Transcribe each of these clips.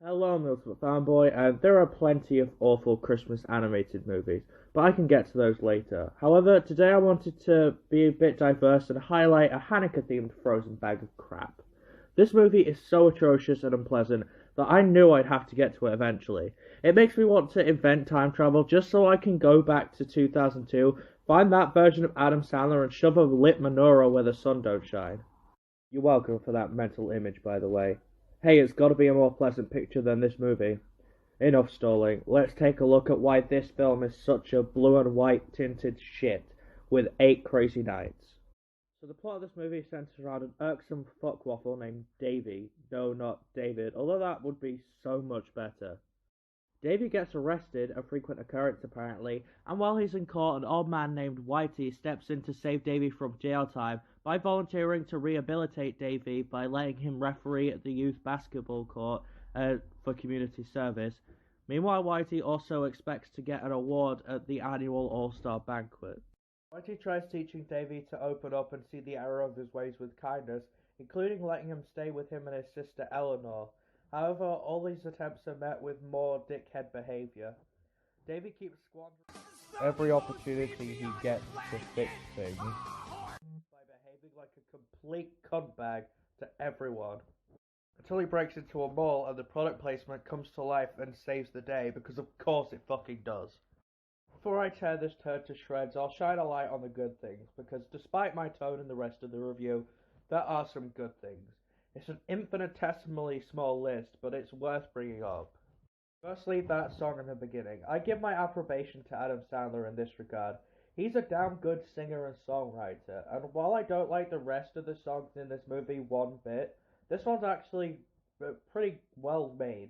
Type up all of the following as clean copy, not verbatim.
Hello, I'm the Ultimate Fanboy, and there are plenty of awful Christmas animated movies, but I can get to those later. However, today I wanted to be a bit diverse and highlight a Hanukkah-themed frozen bag of crap. This movie is so atrocious and unpleasant that I knew I'd have to get to it eventually. It makes me want to invent time travel just so I can go back to 2002, find that version of Adam Sandler, and shove a lit menorah where the sun don't shine. You're welcome for that mental image, by the way. Hey, it's gotta be a more pleasant picture than this movie. Enough stalling. Let's take a look at why this film is such a blue and white tinted shit with 8 crazy nights. So the plot of this movie centers around an irksome fuckwaffle named Davy. No, not David, although that would be so much better. Davy gets arrested, a frequent occurrence apparently, and while he's in court, an old man named Whitey steps in to save Davy from jail time by volunteering to rehabilitate Davy by letting him referee at the youth basketball court for community service. Meanwhile, Whitey also expects to get an award at the annual All-Star banquet. Whitey tries teaching Davy to open up and see the error of his ways with kindness, including letting him stay with him and his sister Eleanor. However, all these attempts are met with more dickhead behavior. Davy keeps squandering every opportunity he gets to fix things by behaving like a complete cuntbag to everyone. Until he breaks into a mall and the product placement comes to life and saves the day, because of course it fucking does. Before I tear this turd to shreds, I'll shine a light on the good things, because despite my tone in the rest of the review, there are some good things. It's an infinitesimally small list, but it's worth bringing up. Firstly, that song in the beginning. I give my approbation to Adam Sandler in this regard. He's a damn good singer and songwriter, and while I don't like the rest of the songs in this movie one bit, this one's actually pretty well made.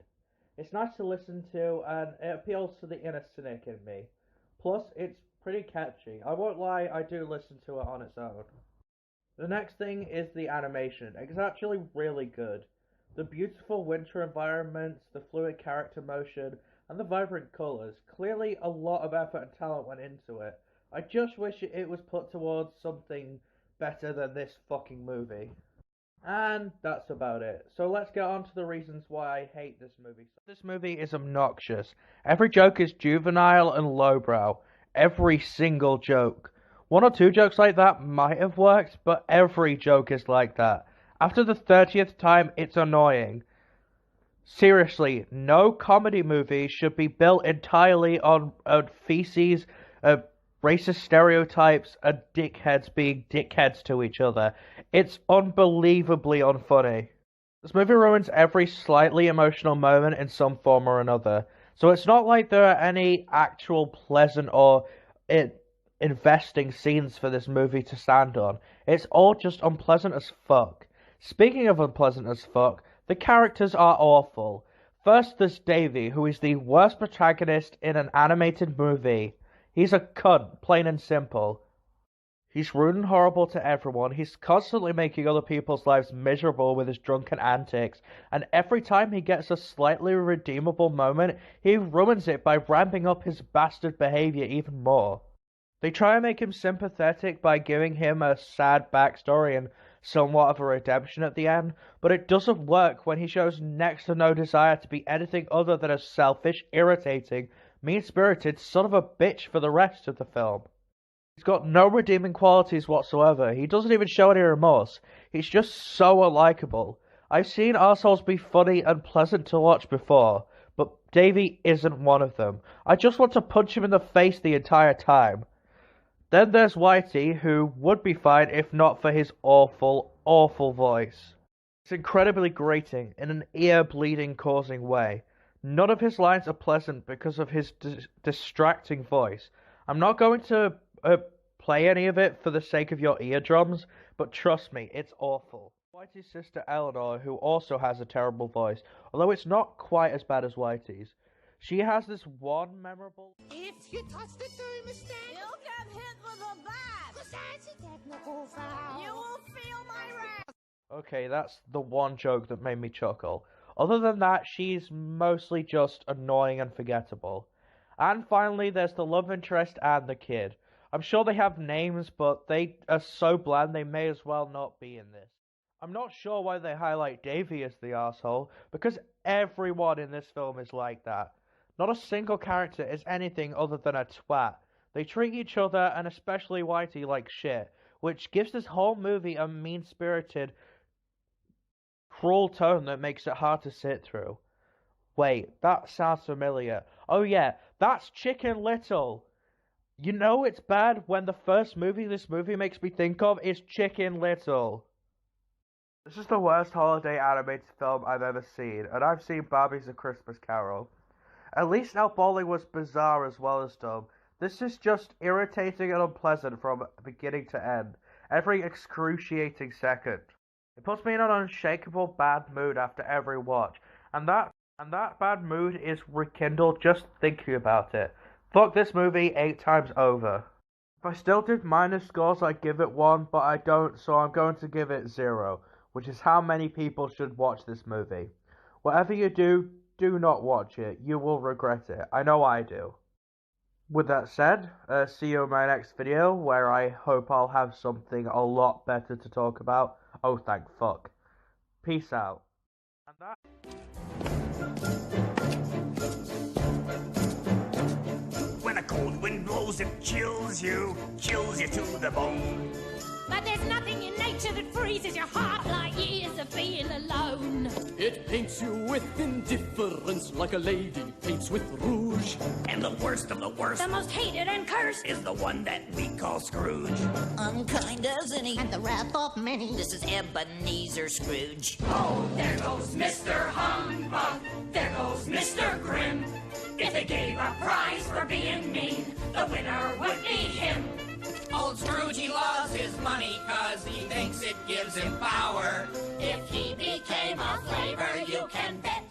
It's nice to listen to, and it appeals to the inner cynic in me. Plus, it's pretty catchy. I won't lie, I do listen to it on its own. The next thing is the animation. It's actually really good. The beautiful winter environments, the fluid character motion, and the vibrant colours. Clearly a lot of effort and talent went into it. I just wish it was put towards something better than this fucking movie. And that's about it. So let's get on to the reasons why I hate this movie. This movie is obnoxious. Every joke is juvenile and lowbrow. Every single joke. One or two jokes like that might have worked, but every joke is like that. After the 30th time, it's annoying. Seriously, no comedy movie should be built entirely on feces, racist stereotypes, and dickheads being dickheads to each other. It's unbelievably unfunny. This movie ruins every slightly emotional moment in some form or another. So it's not like there are any actual pleasant or investing scenes for this movie to stand on. It's all just unpleasant as fuck. Speaking of unpleasant as fuck, the characters are awful. First, there's Davy, who is the worst protagonist in an animated movie. He's a cunt, plain and simple. He's rude and horrible to everyone. He's constantly making other people's lives miserable with his drunken antics, and every time he gets a slightly redeemable moment, he ruins it by ramping up his bastard behavior even more. They try and make him sympathetic by giving him a sad backstory and somewhat of a redemption at the end, but it doesn't work when he shows next to no desire to be anything other than a selfish, irritating, mean-spirited son of a bitch for the rest of the film. He's got no redeeming qualities whatsoever. He doesn't even show any remorse. He's just so unlikable. I've seen arseholes be funny and pleasant to watch before, but Davy isn't one of them. I just want to punch him in the face the entire time. Then there's Whitey, who would be fine if not for his awful, awful voice. It's incredibly grating, in an ear-bleeding causing way. None of his lines are pleasant because of his distracting voice. I'm not going to play any of it for the sake of your eardrums, but trust me, it's awful. Whitey's sister Eleanor, who also has a terrible voice, although it's not quite as bad as Whitey's. She has this one memorable... If you touch the thermostat, you'll get hit with a bat. 'Cause that's a technical foul. You will feel my wrath. Okay, that's the one joke that made me chuckle. Other than that, she's mostly just annoying and forgettable. And finally, there's the love interest and the kid. I'm sure they have names, but they are so bland they may as well not be in this. I'm not sure why they highlight Davy as the asshole, because everyone in this film is like that. Not a single character is anything other than a twat. They treat each other, and especially Whitey, like shit, which gives this whole movie a mean-spirited, cruel tone that makes it hard to sit through. Wait, that sounds familiar. Oh yeah, that's Chicken Little. You know it's bad when the first movie this movie makes me think of is Chicken Little. This is the worst holiday animated film I've ever seen, and I've seen Barbie's A Christmas Carol. At least El Bowling was bizarre as well as dumb. This is just irritating and unpleasant from beginning to end, every excruciating second. It puts me in an unshakable bad mood after every watch, and that bad mood is rekindled just thinking about it. Fuck this movie 8 times over. If I still did minus scores, I'd give it 1, but I don't, so I'm going to give it 0, which is how many people should watch this movie. Whatever you do, do not watch it. You will regret it. I know I do. With that said, see you in my next video, where I hope I'll have something a lot better to talk about. Oh, thank fuck. Peace out. And that... When a cold wind blows, it chills you to the bone. But there's nothing in nature that freezes your heart like years of being alone. It paints you with indifference like a lady paints with rouge. And the worst of the worst, The most hated and cursed. is the one that we call Scrooge. Unkind as any, And the wrath of many. this is Ebenezer Scrooge. Oh, there goes Mr. Humbug, there goes Mr. Grim. If they gave a prize for being mean, the winner would be him. Old Scrooge, he loves his money 'cause he thinks it gives him power. If he became a flavor, you can bet